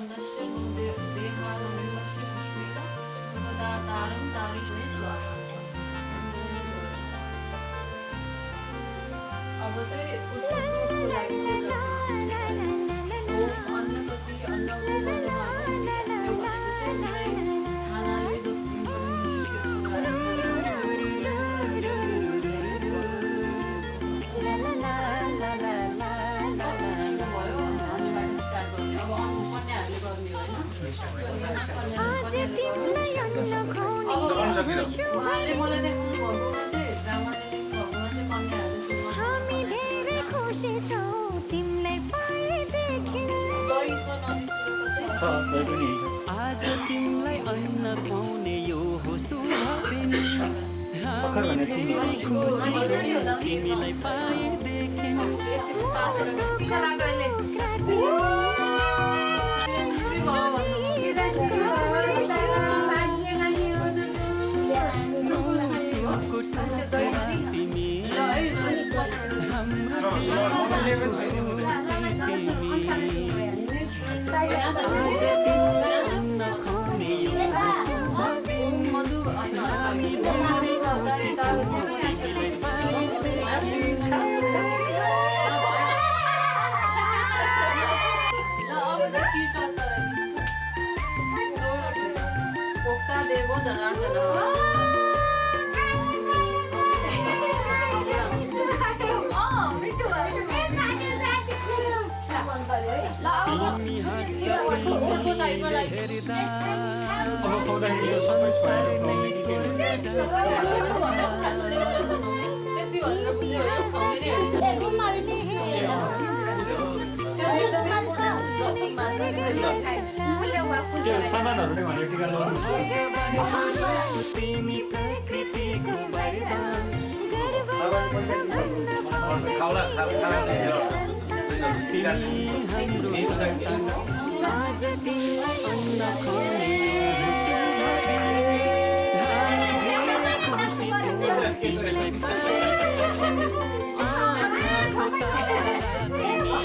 अन्नस्य नो देहारम्भस्य सुस्मिता तदातारं तारिणे स्वाहा। अब चाहिँ उसको लागि चाहिँ अन्नपति अन्नको बदलामा यो भनेको चाहिँ मलाई खानाले उहाँले मलाई देखाउनु भगवान चाहिँ ब्राह्मणले देख्नु भगवान चाहिँ कन्याहरूले हामी धेरै खुसी छौँ तिमीलाई पाएदेखि आज तिमीलाई अन्न खुवाउने यो हो शुभ दिन हामी धेरै खुसी छौँ तिमीलाई पाएदेखि सामानहरुले भने टिका लगाउनु तिमी प्रकृतिको वरदान खाउला तिमी हाम्रो सन्तान आज तिमीलाई अन्न खुवाउने हामी धेरै खुसी छौँ तिमीलाई पाएदेखि आँखाको तारा तिमी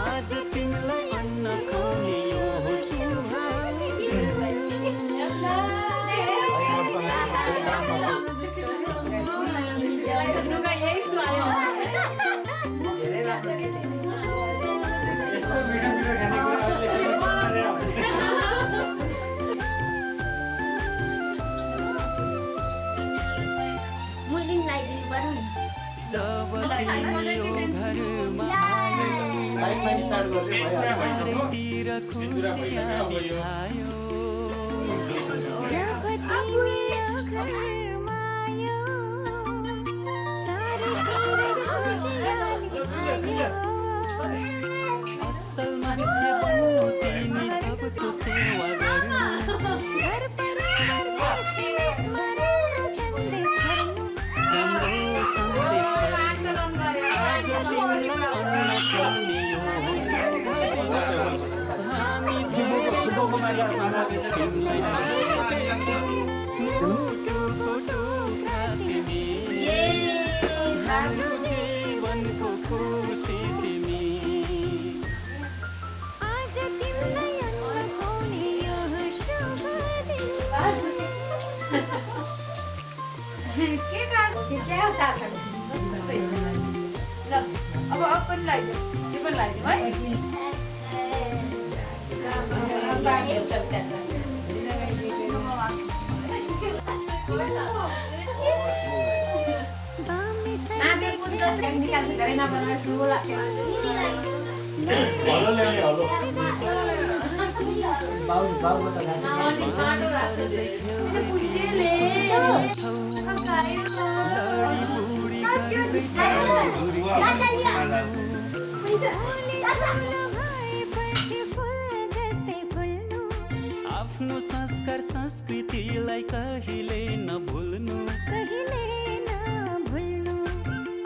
आज तिमीलाई अन्न खुवाउने यो हो शुभ जब तिमी यो घरमा चारैतिर खुसियाली छायो जब तिमी यो घरमा आयो चारैतिर खुसियाली छायो असल मान्छे बन्नु तिमी सबको सेवा गर्नु घर परिवार छेउछाउमा राम्रो सन्देश छर्नु राम्रो सन्देश छर्नु आज तिमीलाई अन्न खुवाउने यो हो शुभ हामी धेरै तिमीलाई मुटुको टुक्रा तिमी हाम्रो जीवनको खुसी तिमी आज तिमीलाई अन्न खुवाउने यो हो शुभ दिन के गाएको थियो क्या साथी ल अब अपन लगाइदियो त्यो पनि लगाइदिउँ हलो ल्याउने हलो आफ्नो संस्कार संस्कृतिलाई कहिले नभुल्नु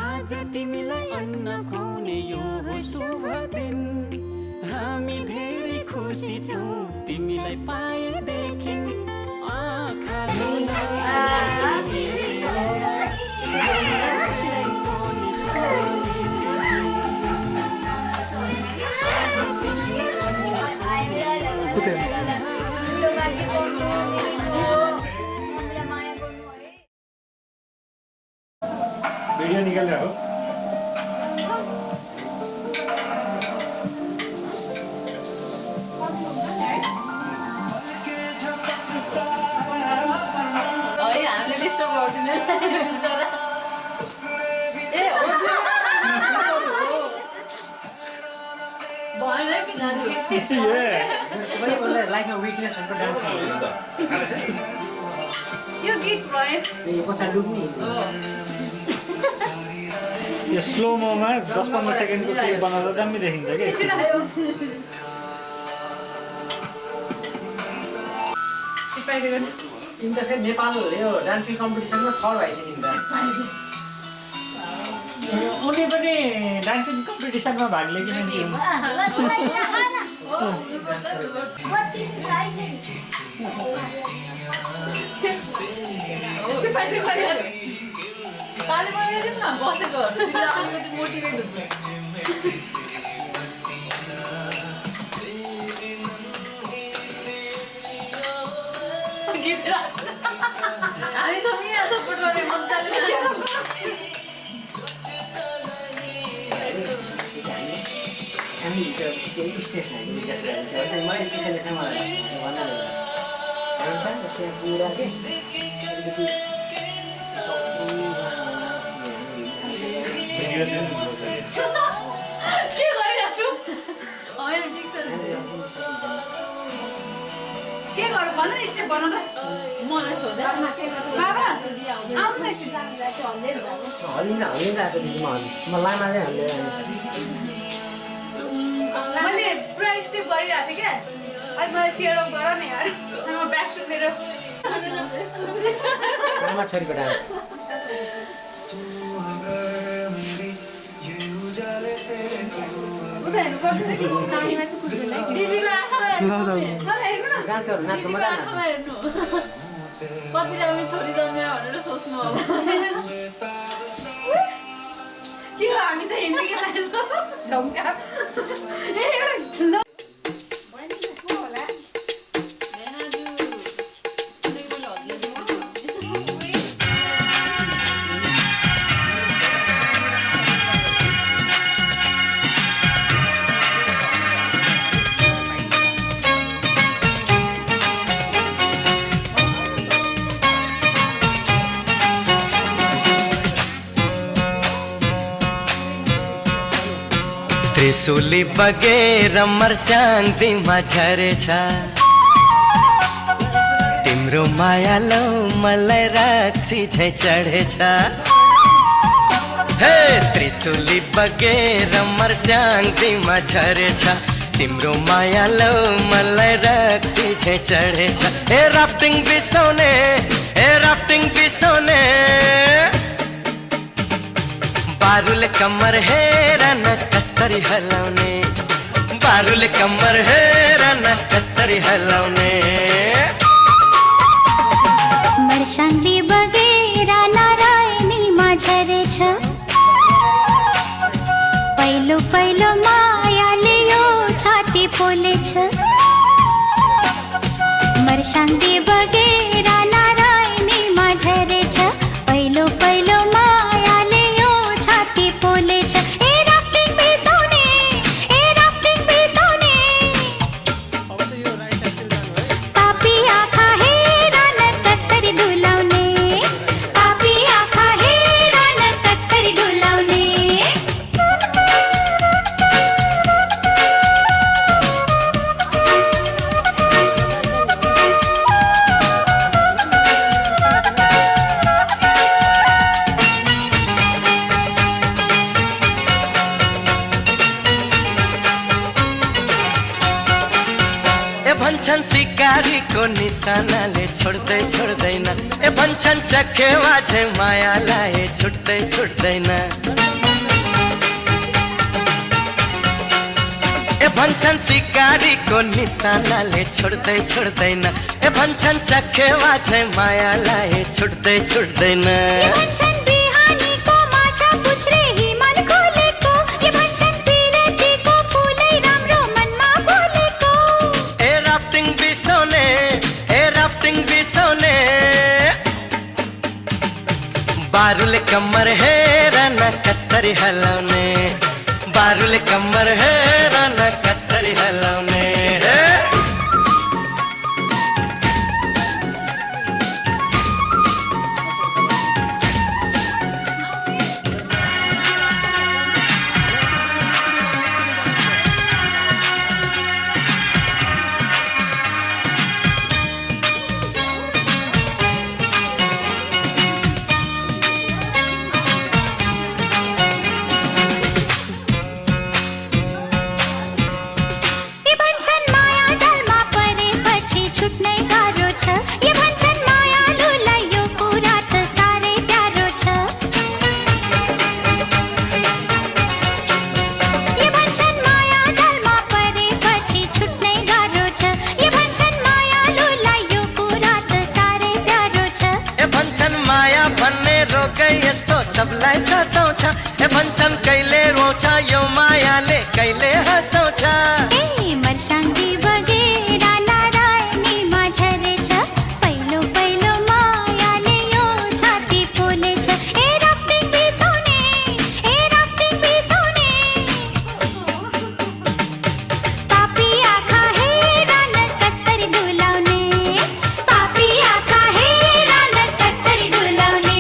आज तिमीलाई अन्न खुवाउने यो हो शुभ दिन हामी धेरै खुसी छौँ तिमीलाई पाएदेखि आँखा यतिकै ल्याऊ है हामीले डिस्टर्ब गर्दिन ए हो भनेर पनि दाजु लाइफमा विकनेस भनेको डान्स यो गीत भयो यो पछाडि डुब्ने यो स्लोमोमा 10-15 सेकेन्डको क्लिप बनाउँदा दामी देखिन्छ कि तिमी त फेरि नेपाल यो डान्सिङ कम्पिटिसनमा थर्ड भएको थियो उनी पनि डान्सिङ कम्पिटिसनमा भाग लिएकी थिइन् ताली बजाइदिउँ न बसेकोहरू अलिकति मोटिभेट हुन्छ हामी सब यहाँ सपोर्ट गर्ने मजाले हामी केही स्टेज म यस्तो सेलेक्सन मलाई भन्छ त्यहाँ पुरा के अलिकति के गरिरहेको छु होइन ठिक छ के गर्नु भन न स्टेप भन त मलाई सोध्दा बाबा आउनु न हल्लिँदा आएको दिदी म लामा चाहिँ हल्लिएर मैले पुरा स्टेप गरिरहेको थिएँ क्या अहिले मलाई सेयर अप गर न यार अनि म ब्याक टु मेरो लामा छोरीको डान्स उता हेर्नुपर्छ कि नानीमा चाहिँ कुछ हुँदैन दिदीको आँखामा हेर्नु मलाई हेर्नु न डान्सहरू नाच्नु दिदीको मजा आँखामा हेर्नु कति राम्रो छोरी जन्म्यो भनेर सोच्नु अब के हो हामी त हिँड्ने के लान्छौँ ढङ्का ए एउटा ल त्रिशूली बगेर मर्स्याङ तिमा झरेछ तिम्रो माया लौ मलाई रक्सी झै चढेछ हे त्रिशूली बगेर मर्स्याङ तिमा झरेछ तिम्रो माया लौ मलाई रक्सी झै चढेछ हे राफ्टिङ बिसाउने बारुले कमर हेर न कस्तरी हलाउने बारुले कमर हेर न कस्तरी हलाउने मर्स्याङले बगेर नारायणीमा झरेछ पहिलो पहिलो मायाले यो छाती पोलेछ मर्स्याङले बगेर नारायणीमा झरेछ पहिलो पहिलो मायाले यो छाती पोलेछ ए राफ्टिङ बिसाउने पापी आँखा हेर न कस्तरी डुलाउने पापी आँखा हेर न कस्तरी डुलाउने भन्छन् सिकारीको निशानाले छोड्दैन ए भन्छन् चखेवा झै मायालाई छुट्दैन ए भन्छन् सिकारीको निशानाले छोड्दैन ए भन्छन् चखेवा झै मायालाई छुट्दैन ये भन्छन् बिहानीको माछा पुछ्रे हिमाल खोलेको ये भन्छन् पिरतीको फुलै राम्रो मनमा बोलेको ए राफ्टिङ बिसाउने बारुले कमर हेर न कस्तरी हलौने, बारुल कमर है राना कस्तरी हलौने। सबलाई सताउँछ ए भन्छन् कहिले रोछ यो मायाले कहिले हँसाउँछ। ए मर्साङ्गी बगेर नारायणीमा झरेछ, पहिलो पहिलो मायाले यो छाती पोलेछ। ए राफ्टिङ बिसाउने, ए राफ्टिङ बिसाउने, पापी आँखा हेर न कस्तरी डुलाउने, पापी आँखा हेर न कस्तरी डुलाउने।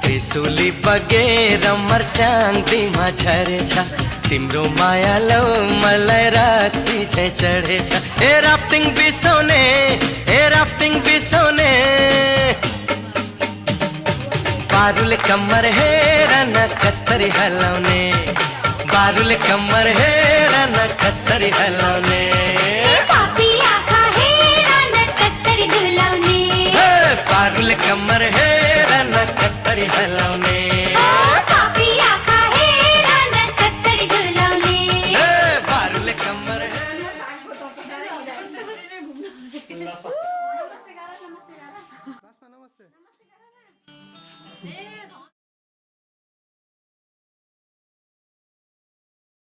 त्रिशुली बगेर मर्स्याङ्गीमा झरेछ, तिम्रो माया लौ मलाई रक्सी झै चढेछ। ए राफ्टिङ बिसाउने, ए राफ्टिङ बिसाउने, बारुल कमर हेर न कस्तरी हलाउने, बारुल कमर हेर न कस्तरी हलाउने। पापी आँखा हेर न कस्तरी डुलाउने, बारुल कमर हेर न कस्तरी हलाउने।